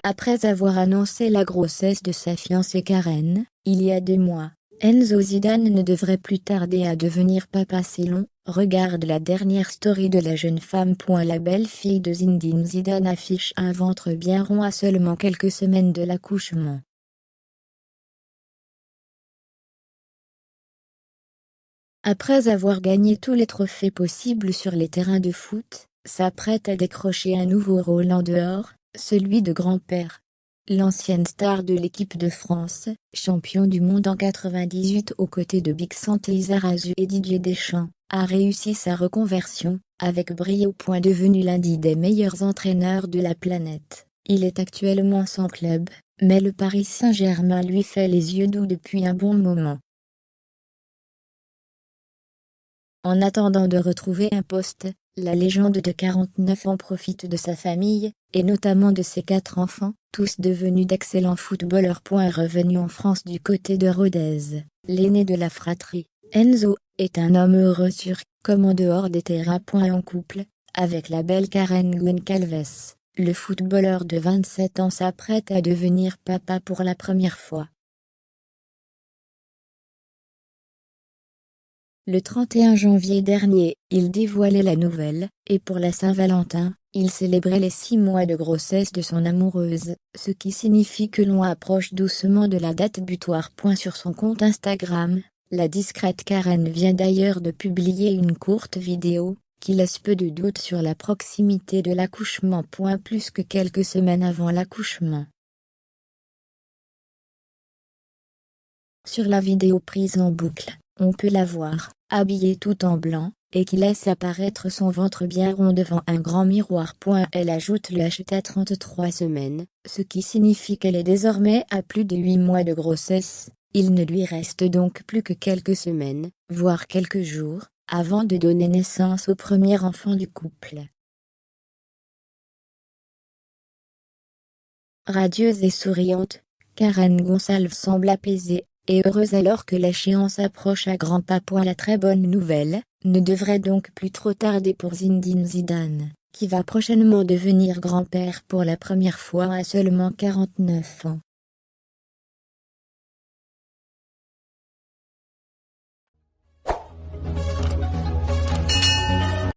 Après avoir annoncé la grossesse de sa fiancée Karen, il y a 2 mois, Enzo Zidane ne devrait plus tarder à devenir papa selon, regarde la dernière story de la jeune femme. La belle-fille de Zinedine Zidane affiche un ventre bien rond à seulement quelques semaines de l'accouchement. Après avoir gagné tous les trophées possibles sur les terrains de foot, s'apprête à décrocher un nouveau rôle en dehors, celui de grand-père. L'ancienne star de l'équipe de France, champion du monde en 98 aux côtés de Big Santé Lizarazu et Didier Deschamps, a réussi sa reconversion, avec brio. Devenu l'un des meilleurs entraîneurs de la planète, il est actuellement sans club, mais le Paris Saint-Germain lui fait les yeux doux depuis un bon moment. En attendant de retrouver un poste, la légende de 49 ans profite de sa famille, et notamment de ses 4 enfants, tous devenus d'excellents footballeurs. Revenu en France du côté de Rodez, l'aîné de la fratrie, Enzo, est un homme heureux comme en dehors des terrains. En couple, avec la belle Karen Goncalves, le footballeur de 27 ans s'apprête à devenir papa pour la première fois. Le 31 janvier dernier, il dévoilait la nouvelle, et pour la Saint-Valentin, il célébrait les 6 mois de grossesse de son amoureuse, ce qui signifie que l'on approche doucement de la date butoir. Sur son compte Instagram, la discrète Karen vient d'ailleurs de publier une courte vidéo, qui laisse peu de doute sur la proximité de l'accouchement. Plus que quelques semaines avant l'accouchement. Sur la vidéo prise en boucle, on peut la voir, habillée tout en blanc, et qui laisse apparaître son ventre bien rond devant un grand miroir. Elle ajoute le hashtag 33 semaines, ce qui signifie qu'elle est désormais à plus de 8 mois de grossesse. Il ne lui reste donc plus que quelques semaines, voire quelques jours, avant de donner naissance au premier enfant du couple. Radieuse et souriante, Karen Goncalves semble apaisée et heureuse alors que l'échéance approche à grands pas. La très bonne nouvelle ne devrait donc plus trop tarder pour Zinedine Zidane, qui va prochainement devenir grand-père pour la première fois à seulement 49 ans.